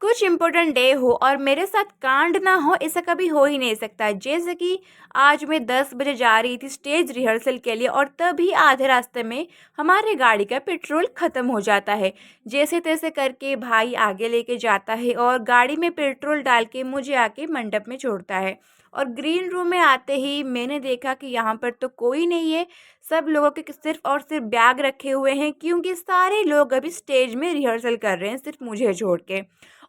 कुछ important day हो और मेरे साथ कांड ना हो, ऐसा कभी हो ही नहीं सकता। जैसे कि आज मैं 10 बजे जा रही थी स्टेज रिहर्सल के लिए और तभी आधे रास्ते में हमारे गाड़ी का पेट्रोल ख़त्म हो जाता है। जैसे तैसे करके भाई आगे लेके जाता है और गाड़ी में पेट्रोल डाल के मुझे आके मंडप में छोड़ता है। और ग्रीन रूम में आते ही मैंने देखा कि यहाँ पर तो कोई नहीं है, सब लोगों के सिर्फ और सिर्फ बैग रखे हुए हैं, क्योंकि सारे लोग अभी स्टेज में रिहर्सल कर रहे हैं सिर्फ मुझे छोड़ के।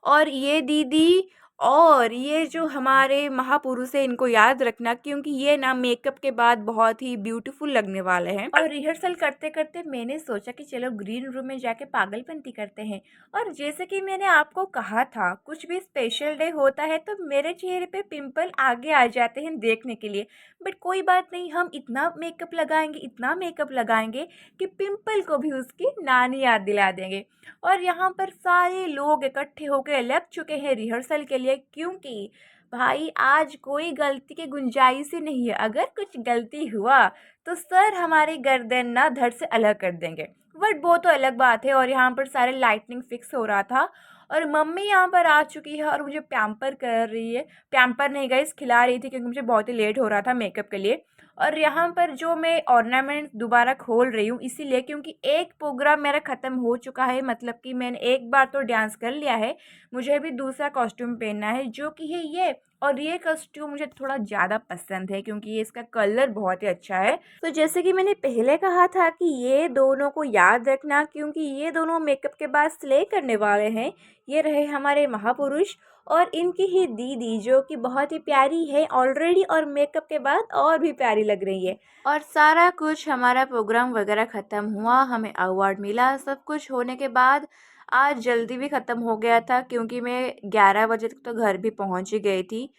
और ये दीदी और ये जो हमारे महापुरुष हैं, इनको याद रखना, क्योंकि ये ना मेकअप के बाद बहुत ही ब्यूटीफुल लगने वाले हैं। और रिहर्सल करते करते मैंने सोचा कि चलो ग्रीन रूम में जाके पागलपंती करते हैं। और जैसे कि मैंने आपको कहा था, कुछ भी स्पेशल डे होता है तो मेरे चेहरे पे पिंपल आगे आ जाते हैं देखने के लिए। बट कोई बात नहीं, हम इतना मेकअप लगाएंगे, इतना मेकअप लगाएंगे कि पिंपल को भी उसकी नानी याद दिला देंगे। और यहाँ पर सारे लोग इकट्ठे होकर लग चुके हैं रिहर्सल के लिए, क्योंकि भाई आज कोई गलती की गुंजाइश ही नहीं है। अगर कुछ गलती हुआ तो सर हमारी गर्दन ना धड़ से अलग कर देंगे। बट वो तो अलग बात है। और यहाँ पर सारे लाइटनिंग फिक्स हो रहा था और मम्मी यहाँ पर आ चुकी है और मुझे पैम्पर कर रही है। पैम्पर नहीं गाइस, खिला रही थी, क्योंकि मुझे बहुत ही लेट हो रहा था मेकअप के लिए। और यहाँ पर जो मैं ऑर्नामेंट दोबारा खोल रही हूँ इसीलिए, क्योंकि एक प्रोग्राम मेरा ख़त्म हो चुका है, मतलब कि मैंने एक बार तो डांस कर लिया है। मुझे अभी दूसरा कॉस्ट्यूम पहनना है, जो कि है ये। और ये कॉस्ट्यूम मुझे थोड़ा ज़्यादा पसंद है क्योंकि ये इसका कलर बहुत ही अच्छा है। तो जैसे कि मैंने पहले कहा था कि ये दोनों को याद रखना, क्योंकि ये दोनों मेकअप के बाद स्ले करने वाले हैं। ये रहे हमारे महापुरुष और इनकी ही दीदी, जो कि बहुत ही प्यारी है ऑलरेडी और मेकअप के बाद और भी प्यारी लग रही है। और सारा कुछ हमारा प्रोग्राम वगैरह ख़त्म हुआ, हमें अवार्ड मिला। सब कुछ होने के बाद आज जल्दी भी ख़त्म हो गया था, क्योंकि मैं 11 बजे तक तो घर भी पहुंच ही गई थी।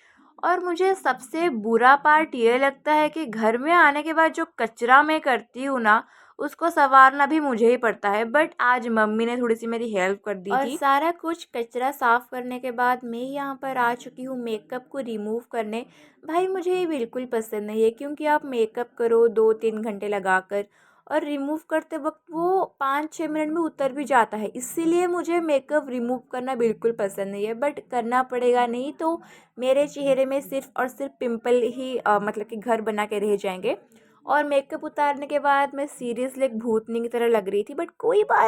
और मुझे सबसे बुरा पार्ट ये लगता है कि घर में आने के बाद जो कचरा मैं करती हूँ ना, उसको संवारना भी मुझे ही पड़ता है। बट आज मम्मी ने थोड़ी सी मेरी हेल्प कर दी और थी। सारा कुछ कचरा साफ करने के बाद मैं यहाँ पर आ चुकी हूँ मेकअप को रिमूव करने। भाई मुझे ये बिल्कुल पसंद नहीं है, क्योंकि आप मेकअप करो 2-3 घंटे लगाकर और रिमूव करते वक्त वो 5-6 मिनट में उतर भी जाता है। इसीलिए मुझे मेकअप रिमूव करना बिल्कुल पसंद नहीं है, बट करना पड़ेगा, नहीं तो मेरे चेहरे में सिर्फ और सिर्फ पिंपल ही मतलब कि घर बना के रह जाएंगे। और मेकअप उतारने के बाद मैं सीरियसली एक भूतनी की तरह लग रही थी, बट कोई बात